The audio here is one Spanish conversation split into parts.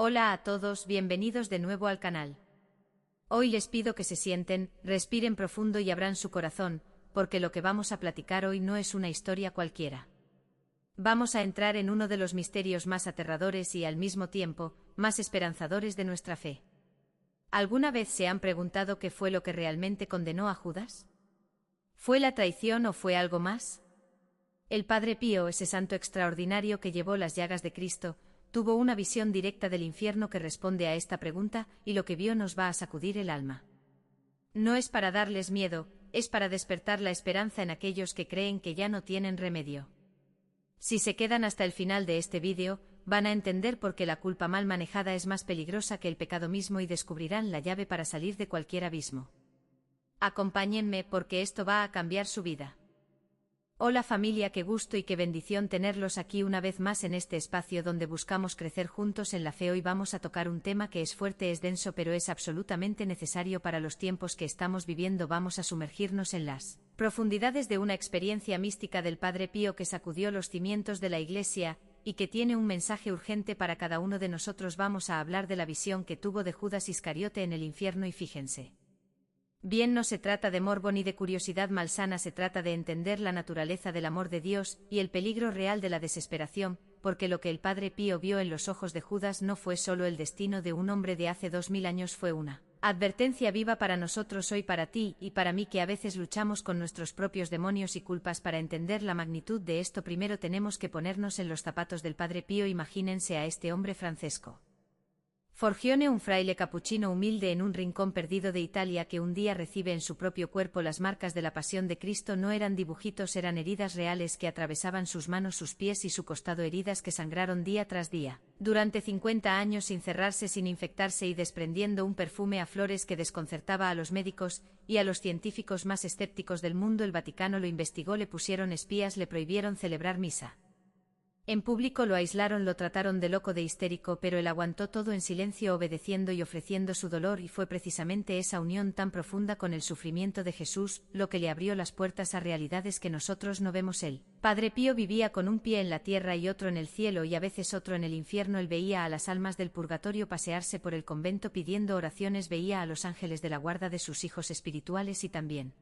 Hola a todos, bienvenidos de nuevo al canal. Hoy les pido que se sienten, respiren profundo y abran su corazón, porque lo que vamos a platicar hoy no es una historia cualquiera. Vamos a entrar en uno de los misterios más aterradores y al mismo tiempo, más esperanzadores de nuestra fe. ¿Alguna vez se han preguntado qué fue lo que realmente condenó a Judas? ¿Fue la traición o fue algo más? El Padre Pío, ese santo extraordinario que llevó las llagas de Cristo, tuvo una visión directa del infierno que responde a esta pregunta, y lo que vio nos va a sacudir el alma. No es para darles miedo, es para despertar la esperanza en aquellos que creen que ya no tienen remedio. Si se quedan hasta el final de este vídeo, van a entender por qué la culpa mal manejada es más peligrosa que el pecado mismo y descubrirán la llave para salir de cualquier abismo. Acompáñenme porque esto va a cambiar su vida. Hola familia, qué gusto y qué bendición tenerlos aquí una vez más en este espacio donde buscamos crecer juntos en la fe. Hoy vamos a tocar un tema que es fuerte, es denso, pero es absolutamente necesario para los tiempos que estamos viviendo. Vamos a sumergirnos en las profundidades de una experiencia mística del Padre Pío que sacudió los cimientos de la Iglesia y que tiene un mensaje urgente para cada uno de nosotros. Vamos a hablar de la visión que tuvo de Judas Iscariote en el infierno y fíjense. Bien, no se trata de morbo ni de curiosidad malsana, se trata de entender la naturaleza del amor de Dios y el peligro real de la desesperación, porque lo que el Padre Pío vio en los ojos de Judas no fue solo el destino de un hombre de hace 2000 años, fue una advertencia viva para nosotros hoy, para ti y para mí, que a veces luchamos con nuestros propios demonios y culpas. Para entender la magnitud de esto, primero tenemos que ponernos en los zapatos del Padre Pío. Imagínense a este hombre, Francesco Forgione, un fraile capuchino humilde en un rincón perdido de Italia, que un día recibe en su propio cuerpo las marcas de la pasión de Cristo. No eran dibujitos, eran heridas reales que atravesaban sus manos, sus pies y su costado, heridas que sangraron día tras día, durante 50 años sin cerrarse, sin infectarse y desprendiendo un perfume a flores que desconcertaba a los médicos y a los científicos más escépticos del mundo. El Vaticano lo investigó, le pusieron espías, le prohibieron celebrar misa en público, lo aislaron, lo trataron de loco, de histérico, pero él aguantó todo en silencio, obedeciendo y ofreciendo su dolor, y fue precisamente esa unión tan profunda con el sufrimiento de Jesús lo que le abrió las puertas a realidades que nosotros no vemos. El Padre Pío vivía con un pie en la tierra y otro en el cielo, y a veces otro en el infierno. Él veía a las almas del purgatorio pasearse por el convento pidiendo oraciones, veía a los ángeles de la guarda de sus hijos espirituales, y también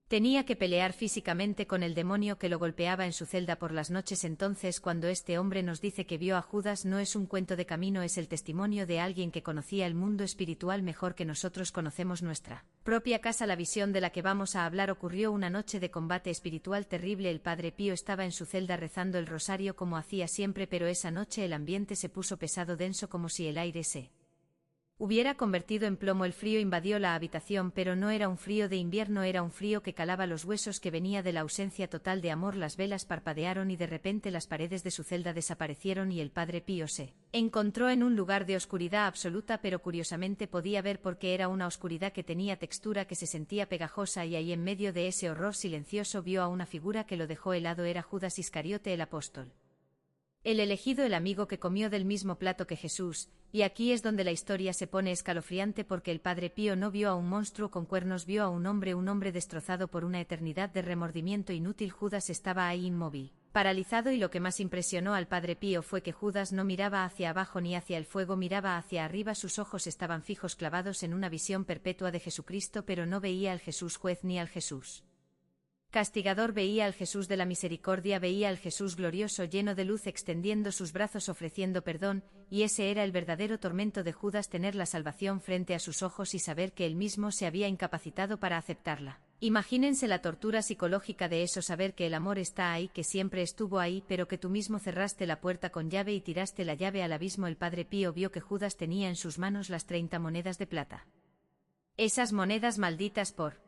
tenía que pelear físicamente con el demonio que lo golpeaba en su celda por las noches. Entonces, cuando este hombre nos dice que vio a Judas, no es un cuento de camino, es el testimonio de alguien que conocía el mundo espiritual mejor que nosotros conocemos nuestra propia casa. La visión de la que vamos a hablar ocurrió una noche de combate espiritual terrible. El Padre Pío estaba en su celda rezando el rosario como hacía siempre, pero esa noche el ambiente se puso pesado, denso, como si el aire se hubiera convertido en plomo. El frío invadió la habitación, pero no era un frío de invierno, era un frío que calaba los huesos, que venía de la ausencia total de amor. Las velas parpadearon y de repente las paredes de su celda desaparecieron y el Padre Pío se encontró en un lugar de oscuridad absoluta, pero curiosamente podía ver porque era una oscuridad que tenía textura, que se sentía pegajosa, y ahí en medio de ese horror silencioso vio a una figura que lo dejó helado. Era Judas Iscariote, el apóstol, el elegido, el amigo que comió del mismo plato que Jesús. Y aquí es donde la historia se pone escalofriante, porque el Padre Pío no vio a un monstruo con cuernos, vio a un hombre destrozado por una eternidad de remordimiento inútil. Judas estaba ahí inmóvil, paralizado, y lo que más impresionó al Padre Pío fue que Judas no miraba hacia abajo ni hacia el fuego, miraba hacia arriba. Sus ojos estaban fijos, clavados en una visión perpetua de Jesucristo, pero no veía al Jesús juez ni al Jesús castigador, veía al Jesús de la misericordia, veía al Jesús glorioso, lleno de luz, extendiendo sus brazos, ofreciendo perdón, y ese era el verdadero tormento de Judas, tener la salvación frente a sus ojos y saber que él mismo se había incapacitado para aceptarla. Imagínense la tortura psicológica de eso, saber que el amor está ahí, que siempre estuvo ahí, pero que tú mismo cerraste la puerta con llave y tiraste la llave al abismo. El Padre Pío vio que Judas tenía en sus manos las 30 monedas de plata. Esas monedas malditas por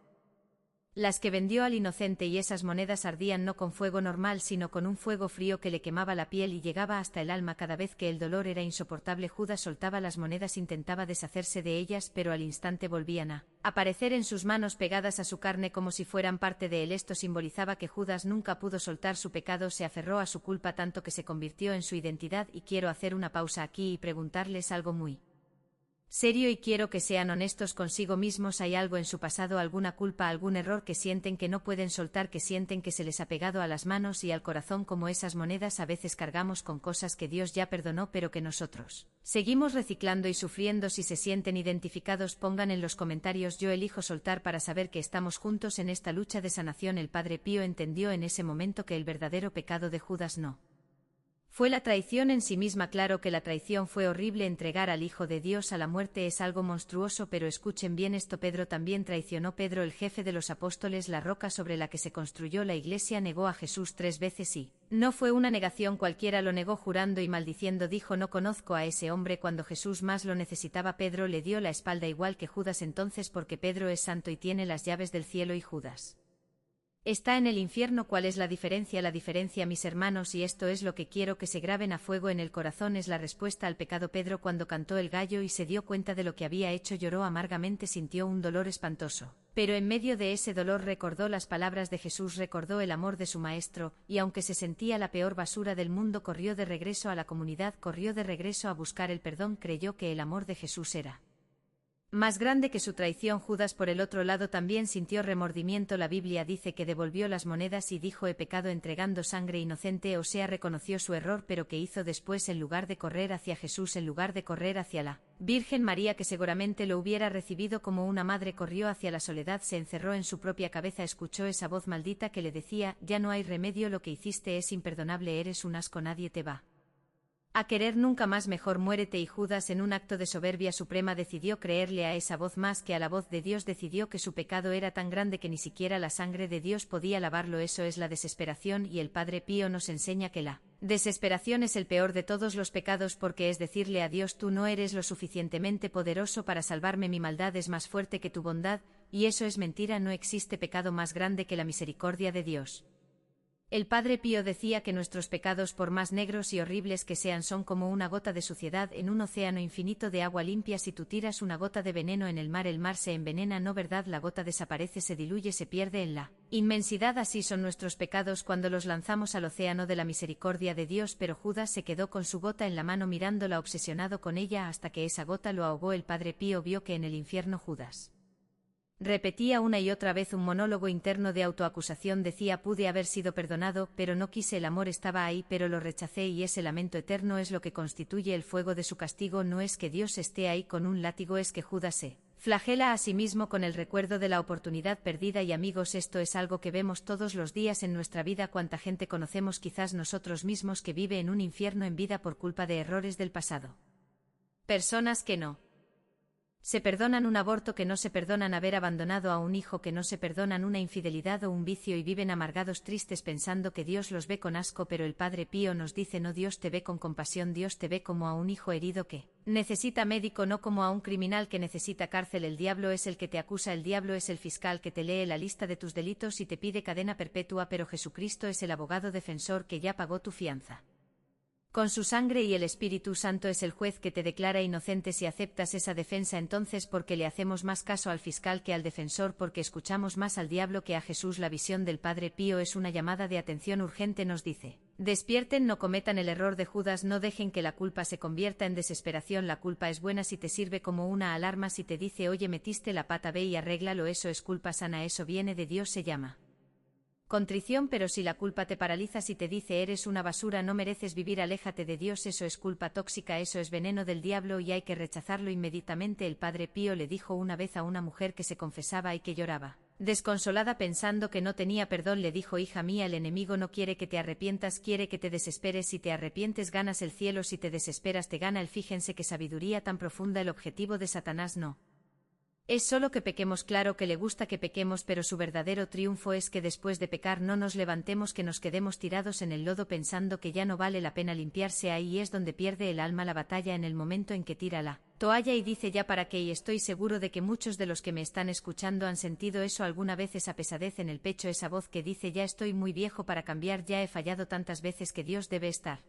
las que vendió al inocente, y esas monedas ardían no con fuego normal, sino con un fuego frío que le quemaba la piel y llegaba hasta el alma. Cada vez que el dolor era insoportable, Judas soltaba las monedas, intentaba deshacerse de ellas, pero al instante volvían a aparecer en sus manos, pegadas a su carne como si fueran parte de él. Esto simbolizaba que Judas nunca pudo soltar su pecado, se aferró a su culpa tanto que se convirtió en su identidad. Y quiero hacer una pausa aquí y preguntarles algo muy serio y quiero que sean honestos consigo mismos. ¿Hay algo en su pasado, alguna culpa, algún error que sienten que no pueden soltar, que sienten que se les ha pegado a las manos y al corazón como esas monedas? A veces cargamos con cosas que Dios ya perdonó pero que nosotros seguimos reciclando y sufriendo. Si se sienten identificados, pongan en los comentarios yo elijo soltar, para saber que estamos juntos en esta lucha de sanación. El Padre Pío entendió en ese momento que el verdadero pecado de Judas no fue la traición en sí misma. Claro que la traición fue horrible, entregar al Hijo de Dios a la muerte es algo monstruoso, pero escuchen bien esto: Pedro también traicionó. Pedro, el jefe de los apóstoles, la roca sobre la que se construyó la iglesia, negó a Jesús 3 veces y no fue una negación cualquiera, lo negó jurando y maldiciendo. Dijo: no conozco a ese hombre. Cuando Jesús más lo necesitaba, Pedro le dio la espalda, igual que Judas entonces, porque Pedro es santo y tiene las llaves del cielo y Judas está en el infierno. ¿Cuál es la diferencia? La diferencia, mis hermanos, y esto es lo que quiero que se graben a fuego en el corazón, es la respuesta al pecado. Pedro, cuando cantó el gallo y se dio cuenta de lo que había hecho, lloró amargamente, sintió un dolor espantoso. Pero en medio de ese dolor recordó las palabras de Jesús, recordó el amor de su maestro, y aunque se sentía la peor basura del mundo, corrió de regreso a la comunidad, corrió de regreso a buscar el perdón. Creyó que el amor de Jesús era más grande que su traición. Judas, por el otro lado, también sintió remordimiento. La Biblia dice que devolvió las monedas y dijo: he pecado, entregando sangre inocente. O sea, reconoció su error, pero ¿qué hizo después? En lugar de correr hacia Jesús, en lugar de correr hacia la Virgen María, que seguramente lo hubiera recibido como una madre, corrió hacia la soledad, se encerró en su propia cabeza, escuchó esa voz maldita que le decía: ya no hay remedio, lo que hiciste es imperdonable, eres un asco, nadie te va a querer nunca más, mejor muérete. Y Judas, en un acto de soberbia suprema, decidió creerle a esa voz más que a la voz de Dios. Decidió que su pecado era tan grande que ni siquiera la sangre de Dios podía lavarlo. Eso es la desesperación, y el Padre Pío nos enseña que la desesperación es el peor de todos los pecados, porque es decirle a Dios: tú no eres lo suficientemente poderoso para salvarme, mi maldad es más fuerte que tu bondad, y eso es mentira. No existe pecado más grande que la misericordia de Dios. El Padre Pío decía que nuestros pecados, por más negros y horribles que sean, son como una gota de suciedad en un océano infinito de agua limpia. Si tú tiras una gota de veneno en el mar se envenena, ¿no verdad? La gota desaparece, se diluye, se pierde en la inmensidad. Así son nuestros pecados cuando los lanzamos al océano de la misericordia de Dios. Pero Judas se quedó con su gota en la mano, mirándola obsesionado con ella hasta que esa gota lo ahogó. El Padre Pío vio que en el infierno Judas repetía una y otra vez un monólogo interno de autoacusación. Decía: pude haber sido perdonado, pero no quise, el amor estaba ahí, pero lo rechacé, y ese lamento eterno es lo que constituye el fuego de su castigo. No es que Dios esté ahí con un látigo, es que Judas se flagela a sí mismo con el recuerdo de la oportunidad perdida. Y amigos, esto es algo que vemos todos los días en nuestra vida. ¿Cuánta gente conocemos, quizás nosotros mismos, que vive en un infierno en vida por culpa de errores del pasado? Personas que no se perdonan un aborto, que no se perdonan haber abandonado a un hijo, que no se perdonan una infidelidad o un vicio, y viven amargados, tristes, pensando que Dios los ve con asco. Pero el Padre Pío nos dice: no, Dios te ve con compasión, Dios te ve como a un hijo herido que necesita médico, no como a un criminal que necesita cárcel. El diablo es el que te acusa, el diablo es el fiscal que te lee la lista de tus delitos y te pide cadena perpetua, pero Jesucristo es el abogado defensor que ya pagó tu fianza con su sangre, y el Espíritu Santo es el juez que te declara inocente si aceptas esa defensa. Entonces, ¿por qué le hacemos más caso al fiscal que al defensor? Porque escuchamos más al diablo que a Jesús. La visión del Padre Pío es una llamada de atención urgente. Nos dice: despierten, no cometan el error de Judas, no dejen que la culpa se convierta en desesperación. La culpa es buena si te sirve como una alarma, si te dice: oye, metiste la pata, ve y arréglalo. Eso es culpa sana, eso viene de Dios, se llama contrición. Pero si la culpa te paraliza, si te dice: eres una basura, no mereces vivir, aléjate de Dios, eso es culpa tóxica, eso es veneno del diablo y hay que rechazarlo inmediatamente. El Padre Pío le dijo una vez a una mujer que se confesaba y que lloraba desconsolada pensando que no tenía perdón, le dijo: hija mía, el enemigo no quiere que te arrepientas, quiere que te desesperes. Si te arrepientes ganas el cielo, si te desesperas te gana el. Fíjense qué sabiduría tan profunda. El objetivo de Satanás no es solo que pequemos, claro que le gusta que pequemos, pero su verdadero triunfo es que después de pecar no nos levantemos, que nos quedemos tirados en el lodo pensando que ya no vale la pena limpiarse. Ahí es donde pierde el alma la batalla, en el momento en que tira la toalla y dice: ya para qué. Y estoy seguro de que muchos de los que me están escuchando han sentido eso alguna vez, esa pesadez en el pecho, esa voz que dice: ya estoy muy viejo para cambiar, ya he fallado tantas veces que Dios debe estar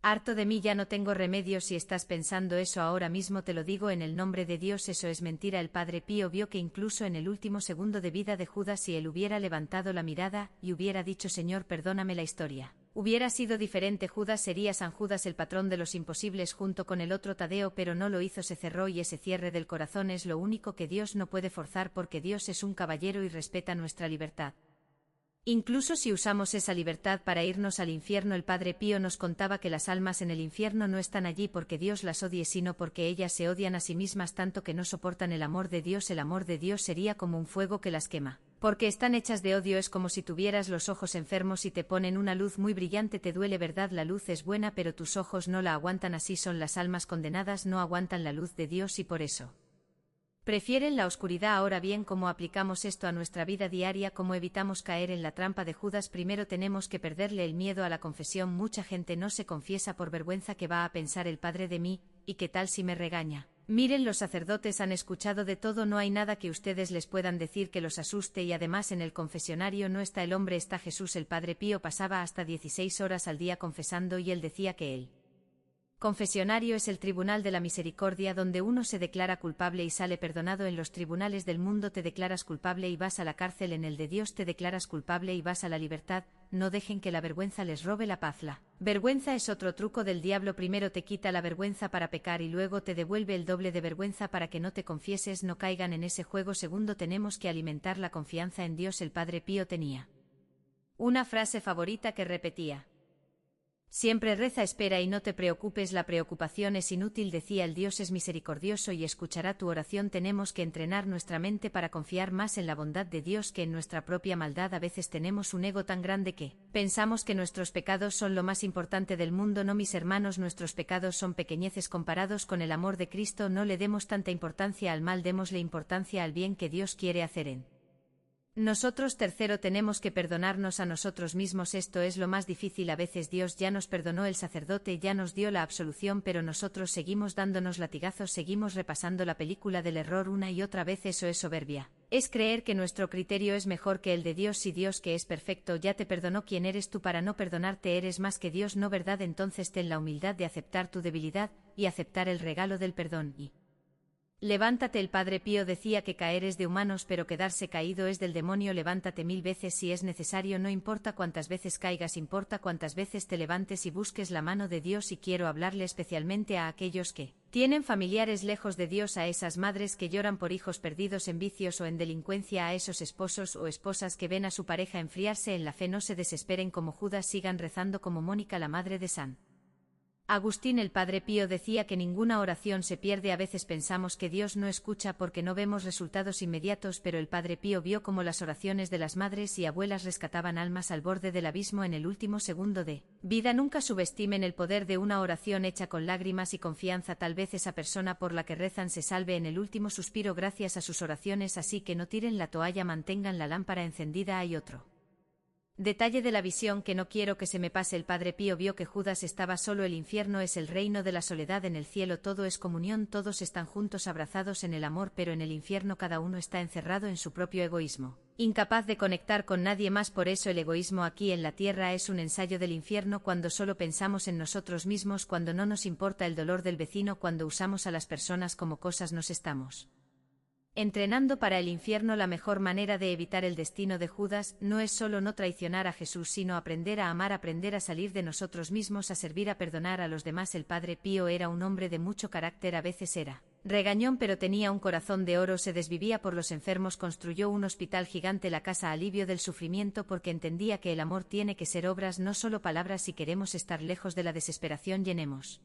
harto de mí, ya no tengo remedio. Si estás pensando eso ahora mismo, te lo digo en el nombre de Dios, eso es mentira. El Padre Pío vio que incluso en el último segundo de vida de Judas, si él hubiera levantado la mirada y hubiera dicho: Señor, perdóname, la historia Hubiera sido diferente, Judas sería San Judas, el patrón de los imposibles, junto con el otro Tadeo, pero no lo hizo, se cerró, y ese cierre del corazón es lo único que Dios no puede forzar, porque Dios es un caballero y respeta nuestra libertad. Incluso si usamos esa libertad para irnos al infierno, el Padre Pío nos contaba que las almas en el infierno no están allí porque Dios las odie, sino porque ellas se odian a sí mismas tanto que no soportan el amor de Dios. El amor de Dios sería como un fuego que las quema. Porque están hechas de odio, es como si tuvieras los ojos enfermos y te ponen una luz muy brillante, te duele, ¿verdad? La luz es buena, pero tus ojos no la aguantan, así son las almas condenadas, no aguantan la luz de Dios y por eso prefieren la oscuridad. Ahora bien, ¿cómo aplicamos esto a nuestra vida diaria? ¿Cómo evitamos caer en la trampa de Judas? Primero tenemos que perderle el miedo a la confesión. Mucha gente no se confiesa por vergüenza. ¿Qué va a pensar el Padre de mí? ¿Y qué tal si me regaña? Miren, los sacerdotes han escuchado de todo, no hay nada que ustedes les puedan decir que los asuste, y además en el confesionario no está el hombre, está Jesús. El Padre Pío pasaba hasta 16 horas al día confesando, y él decía que él confesionario es el tribunal de la misericordia, donde uno se declara culpable y sale perdonado. En los tribunales del mundo te declaras culpable y vas a la cárcel, en el de Dios te declaras culpable y vas a la libertad. No dejen que la vergüenza les robe la paz. La vergüenza es otro truco del diablo. Primero te quita la vergüenza para pecar y luego te devuelve el doble de vergüenza para que no te confieses. No caigan en ese juego. Segundo, tenemos que alimentar la confianza en Dios. El Padre Pío tenía una frase favorita que repetía: siempre reza, espera y no te preocupes. La preocupación es inútil, decía el Dios es misericordioso y escuchará tu oración. Tenemos que entrenar nuestra mente para confiar más en la bondad de Dios que en nuestra propia maldad. A veces tenemos un ego tan grande que pensamos que nuestros pecados son lo más importante del mundo. No, mis hermanos, nuestros pecados son pequeñeces comparados con el amor de Cristo. No le demos tanta importancia al mal, démosle importancia al bien que Dios quiere hacer en nosotros. Tercero, tenemos que perdonarnos a nosotros mismos. Esto es lo más difícil. A veces Dios ya nos perdonó, el sacerdote ya nos dio la absolución, pero nosotros seguimos dándonos latigazos, seguimos repasando la película del error una y otra vez. Eso es soberbia. Es creer que nuestro criterio es mejor que el de Dios. Si Dios, que es perfecto, ya te perdonó, ¿quién eres tú para no perdonarte? Eres más que Dios, ¿no verdad? Entonces ten la humildad de aceptar tu debilidad y aceptar el regalo del perdón y levántate. El Padre Pío decía que caer es de humanos, pero quedarse caído es del demonio. Levántate 1000 veces si es necesario, no importa cuántas veces caigas, importa cuántas veces te levantes y busques la mano de Dios. Y quiero hablarle especialmente a aquellos que tienen familiares lejos de Dios, a esas madres que lloran por hijos perdidos en vicios o en delincuencia, a esos esposos o esposas que ven a su pareja enfriarse en la fe. No se desesperen como Judas, sigan rezando como Mónica, la madre de San Agustín. El Padre Pío decía que ninguna oración se pierde. A veces pensamos que Dios no escucha porque no vemos resultados inmediatos, pero el Padre Pío vio cómo las oraciones de las madres y abuelas rescataban almas al borde del abismo en el último segundo de vida. Nunca subestimen el poder de una oración hecha con lágrimas y confianza. Tal vez esa persona por la que rezan se salve en el último suspiro gracias a sus oraciones, así que no tiren la toalla, mantengan la lámpara encendida. Hay otro detalle de la visión que no quiero que se me pase. El Padre Pío vio que Judas estaba solo. El infierno es el reino de la soledad, en el cielo todo es comunión, todos están juntos abrazados en el amor, pero en el infierno cada uno está encerrado en su propio egoísmo, incapaz de conectar con nadie más. Por eso el egoísmo aquí en la tierra es un ensayo del infierno, cuando solo pensamos en nosotros mismos, cuando no nos importa el dolor del vecino, cuando usamos a las personas como cosas. Nos estamos entrenando para el infierno. La mejor manera de evitar el destino de Judas no es solo no traicionar a Jesús, sino aprender a amar, aprender a salir de nosotros mismos, a servir, a perdonar a los demás. El Padre Pío era un hombre de mucho carácter, a veces era regañón, pero tenía un corazón de oro, se desvivía por los enfermos, construyó un hospital gigante, la casa alivio del sufrimiento, porque entendía que el amor tiene que ser obras, no solo palabras. Si queremos estar lejos de la desesperación, llenemos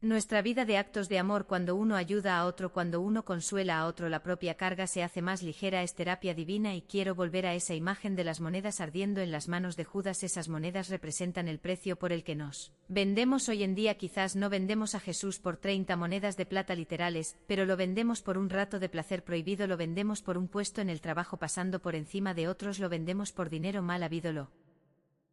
nuestra vida de actos de amor. Cuando uno ayuda a otro, cuando uno consuela a otro, la propia carga se hace más ligera. Es terapia divina. Y quiero volver a esa imagen de las monedas ardiendo en las manos de Judas. Esas monedas representan el precio por el que nos vendemos hoy en día. Quizás no vendemos a Jesús por 30 monedas de plata literales, pero lo vendemos por un rato de placer prohibido, lo vendemos por un puesto en el trabajo pasando por encima de otros, lo vendemos por dinero mal habido, lo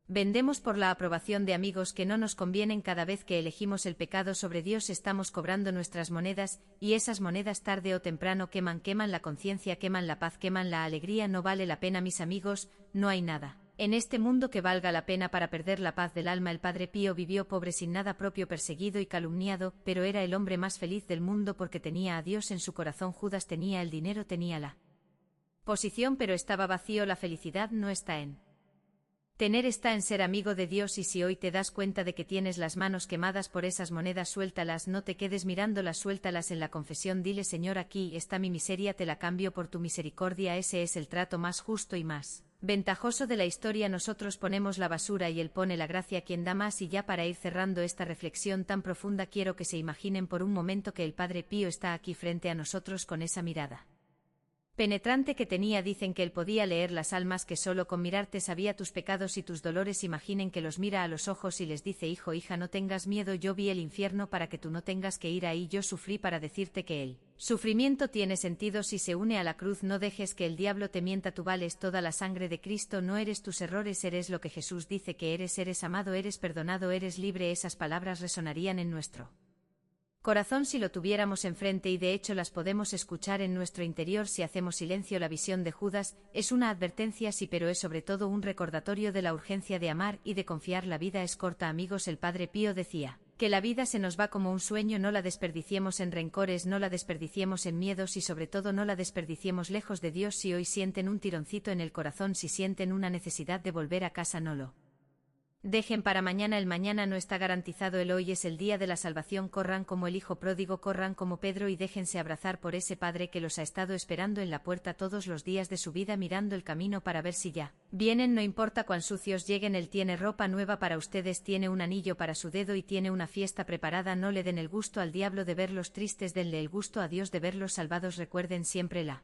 vendemos por la aprobación de amigos que no nos convienen. Cada vez que elegimos el pecado sobre Dios estamos cobrando nuestras monedas, y esas monedas tarde o temprano queman, queman la conciencia, queman la paz, queman la alegría. No vale la pena, mis amigos, no hay nada en este mundo que valga la pena para perder la paz del alma. El Padre Pío vivió pobre, sin nada propio, perseguido y calumniado, pero era el hombre más feliz del mundo porque tenía a Dios en su corazón. Judas tenía el dinero, tenía la posición, pero estaba vacío. La felicidad no está en Tener está en ser amigo de Dios, y si hoy te das cuenta de que tienes las manos quemadas por esas monedas, suéltalas, no te quedes mirándolas, suéltalas en la confesión, dile: Señor, aquí está mi miseria, te la cambio por tu misericordia. Ese es el trato más justo y más ventajoso de la historia. Nosotros ponemos la basura y Él pone la gracia, quien da más. Y ya para ir cerrando esta reflexión tan profunda, quiero que se imaginen por un momento que el Padre Pío está aquí frente a nosotros con esa mirada penetrante que tenía. Dicen que él podía leer las almas, que solo con mirarte sabía tus pecados y tus dolores. Imaginen que los mira a los ojos y les dice: hijo, hija, no tengas miedo, yo vi el infierno para que tú no tengas que ir ahí, yo sufrí para decirte que el sufrimiento tiene sentido si se une a la cruz. No dejes que el diablo te mienta, tú vales toda la sangre de Cristo, no eres tus errores, eres lo que Jesús dice que eres amado, eres perdonado, eres libre. Esas palabras resonarían en nuestro corazón si lo tuviéramos enfrente, y de hecho las podemos escuchar en nuestro interior si hacemos silencio. La visión de Judas es una advertencia, sí, pero es sobre todo un recordatorio de la urgencia de amar y de confiar. La vida es corta, amigos. El Padre Pío decía que la vida se nos va como un sueño, no la desperdiciemos en rencores, no la desperdiciemos en miedos, y sobre todo no la desperdiciemos lejos de Dios. Si hoy sienten un tironcito en el corazón, si sienten una necesidad de volver a casa, no lo dejen para mañana. El mañana no está garantizado, el hoy es el día de la salvación. Corran como el hijo pródigo, corran como Pedro y déjense abrazar por ese Padre que los ha estado esperando en la puerta todos los días de su vida, mirando el camino para ver si ya vienen. No importa cuán sucios lleguen, Él tiene ropa nueva para ustedes, tiene un anillo para su dedo y tiene una fiesta preparada. No le den el gusto al diablo de verlos tristes, denle el gusto a Dios de verlos salvados. Recuerden siempre la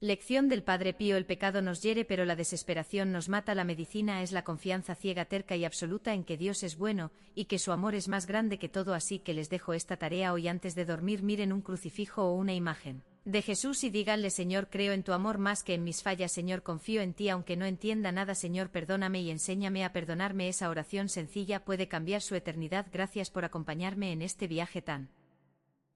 lección del Padre Pío: el pecado nos hiere, pero la desesperación nos mata. La medicina es la confianza ciega, terca y absoluta en que Dios es bueno y que su amor es más grande que todo. Así que les dejo esta tarea hoy antes de dormir: miren un crucifijo o una imagen de Jesús y díganle: Señor, creo en tu amor más que en mis fallas, Señor, confío en ti aunque no entienda nada, Señor, perdóname y enséñame a perdonarme. Esa oración sencilla puede cambiar su eternidad. Gracias por acompañarme en este viaje tan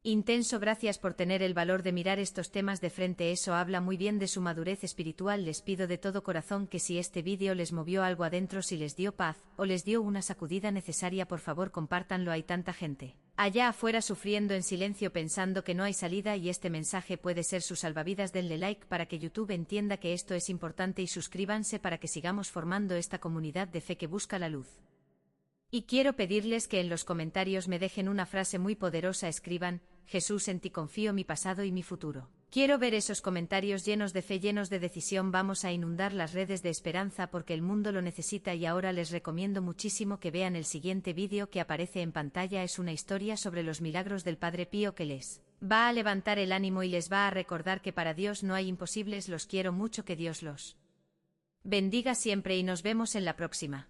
intenso, gracias por tener el valor de mirar estos temas de frente. Eso habla muy bien de su madurez espiritual. Les pido de todo corazón que si este vídeo les movió algo adentro, si les dio paz o les dio una sacudida necesaria, por favor compártanlo. Hay tanta gente allá afuera sufriendo en silencio, pensando que no hay salida, y este mensaje puede ser su salvavidas. Denle like para que YouTube entienda que esto es importante y suscríbanse para que sigamos formando esta comunidad de fe que busca la luz. Y quiero pedirles que en los comentarios me dejen una frase muy poderosa. Escriban: Jesús, en ti confío, mi pasado y mi futuro. Quiero ver esos comentarios llenos de fe, llenos de decisión. Vamos a inundar las redes de esperanza porque el mundo lo necesita. Y ahora les recomiendo muchísimo que vean el siguiente vídeo que aparece en pantalla. Es una historia sobre los milagros del Padre Pío que les va a levantar el ánimo y les va a recordar que para Dios no hay imposibles. Los quiero mucho, que Dios los bendiga siempre y nos vemos en la próxima.